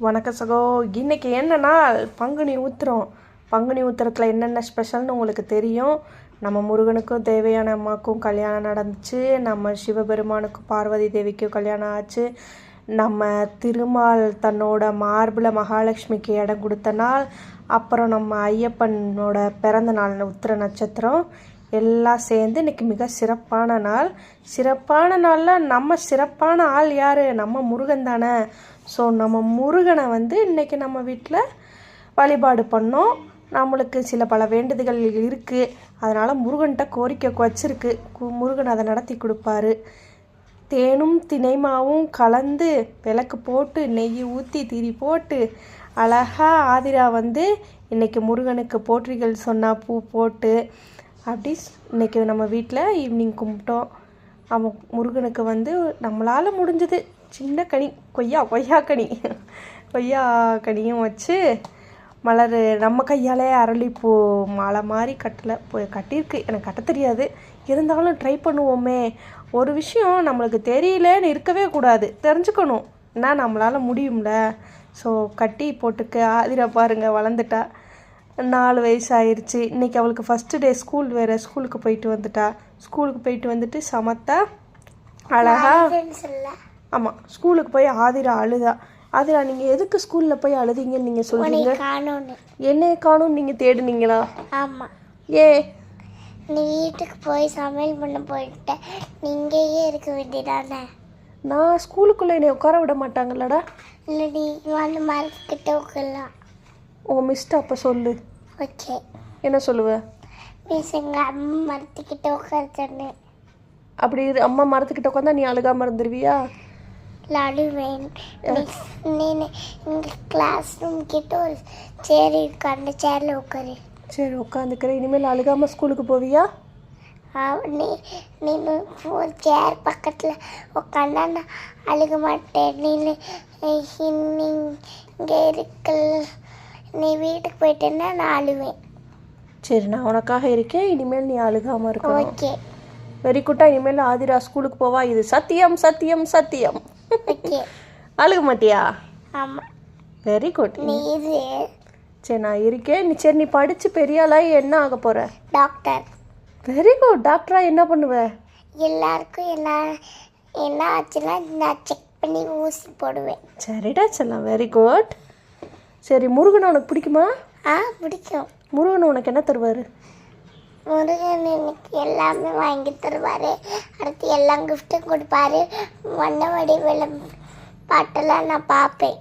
வணக்கம் சகோ. இன்றைக்கி என்ன நாள்? பங்குனி உத்திரம். பங்குனி உத்திரத்தில் என்னென்ன ஸ்பெஷல்னு உங்களுக்கு தெரியும். நம்ம முருகனுக்கும் தேவையான அம்மாவுக்கும் கல்யாணம் நடந்துச்சு. நம்ம சிவபெருமானுக்கும் பார்வதி தேவிக்கும் கல்யாணம் ஆச்சு. நம்ம திருமால் தன்னோட மார்பில் மகாலட்சுமிக்கு இடம் கொடுத்த நாள். அப்புறம் நம்ம ஐயப்பனோட பிறந்த நாள் உத்திர நட்சத்திரம் எல்லாம் சேர்ந்து இன்றைக்கி மிக சிறப்பான நாள். சிறப்பான நாளில் நம்ம சிறப்பான ஆள் யார்? நம்ம முருகன் தானே. ஸோ நம்ம முருகனை இன்றைக்கி நம்ம வீட்டில் வழிபாடு பண்ணோம். நம்மளுக்கு சில பல வேண்டுதல்கள் இருக்குது. அதனால் முருகன்கிட்ட கோரிக்கை வச்சிருக்கு. முருகன் அதை நடத்தி கொடுப்பாரு. தேனும் தினைமாவும் கலந்து விளக்கு போட்டு நெய் ஊற்றி திரி போட்டு அழகாக ஆதிரா இன்றைக்கி முருகனுக்கு போற்றிகள் சொன்னால் பூ போட்டு அப்படி இன்றைக்கி நம்ம வீட்டில் ஈவினிங் கும்பிட்டோம். அவன் முருகனுக்கு நம்மளால் முடிஞ்சது சின்ன கனி கொய்யா கனியும் வச்சு மலர் நம்ம கையாலே அரளிப்பூ மாலை மாதிரி கட்டியிருக்கு. எனக்கு கட்ட தெரியாது, இருந்தாலும் ட்ரை பண்ணுவோமே. ஒரு விஷயம் நம்மளுக்கு தெரியலன்னு இருக்கவே கூடாது, தெரிஞ்சுக்கணும். ஏன்னா நம்மளால் முடியும்ல. ஸோ கட்டி போட்டுக்க. ஆதிரா பாருங்கள் வளர்ந்துட்டா. 4 வயசு ஆயிடுச்சு. இன்றைக்கி அவளுக்கு ஃபஸ்ட்டு டே ஸ்கூல் வேறு. ஸ்கூலுக்கு போயிட்டு வந்துட்டா. ஸ்கூலுக்கு போயிட்டு வந்துட்டு சமத்தா அழகா. ஆமாம், ஸ்கூலுக்கு போய் ஆதிரா அழுதா. ஆதிரா, நீங்கள் எதுக்கு ஸ்கூலில் போய் அழுதிங்கன்னு நீங்கள் சொல்கிறீங்க? என்னைய காணும் நீங்கள் தேடுனீங்களா? ஆமாம். ஏ நீ வீட்டுக்கு போய் சமையல் பண்ண போயிட்ட, நீங்கயே இருக்க வேண்டியதானே. நான் ஸ்கூலுக்குள்ளே என்னை உட்கார விட மாட்டாங்கல்லடா. இல்லை, நீ மரத்துக்கிட்ட உட்காரலாம். ஓ மிஸ்ட், அப்போ சொல்லு. ஓகே. என்ன சொல்லுவ? மிஸ் எங்கள் அம்மா மரத்துக்கிட்ட உட்கார சொன்னேன். அப்படி அம்மா மரத்துக்கிட்ட உட்காந்தா நீ அழுகாமல் இருந்துருவியா? அழுவேன். நீ எங்கள் கிளாஸ் ரூம் கிட்ட ஒரு சேர் இருக்கு, அந்த சேரில் உட்காரு. சரி, உட்காந்துக்கிறேன். இனிமேல் அழுகாமல் ஸ்கூலுக்கு போவியா? நீ நீ ஒரு சேர் பக்கத்தில் உட்காந்தா நான் அழுக மாட்டேன். நீ இங்கே இருக்கல். நீ வீட்டுக்கு போயிட்டேன்னா நான் அழுவேன். சரி, நான் உனக்காக இருக்கேன். இனிமேல் நீ அழுகாமல் இருக்க. ஓகே. வெரி குட்டா. இனிமேல் ஆதிரா ஸ்கூலுக்கு போவா. இது சத்தியம் சத்தியம் சத்தியம். ஓகே. அழுக மாட்டியா? ஆமாம். Very good. நீ இது. சரி, நான் இருக்கேன். நீ சரி, நீ படித்து பெரிய ஆளாகி என்ன ஆக போகிற? டாக்டர். Very good. டாக்டரா என்ன பண்ணுவேன்? எல்லாருக்கும் என்ன ஆச்சுன்னா நான் செக் பண்ணி ஊசி போடுவேன். சரிடா செல்லாம். Very good. சரி, முருகனை உனக்கு பிடிக்குமா? பிடிக்கும். முருகன் உனக்கு என்ன தருவார்? முருகன் எனக்கு எல்லாமே வாங்கி தருவார். அடுத்து எல்லா கிஃப்ட்டும் கொடுப்பாரு. வண்ண வடிவில் பாட்டெல்லாம் நான் பார்ப்பேன்.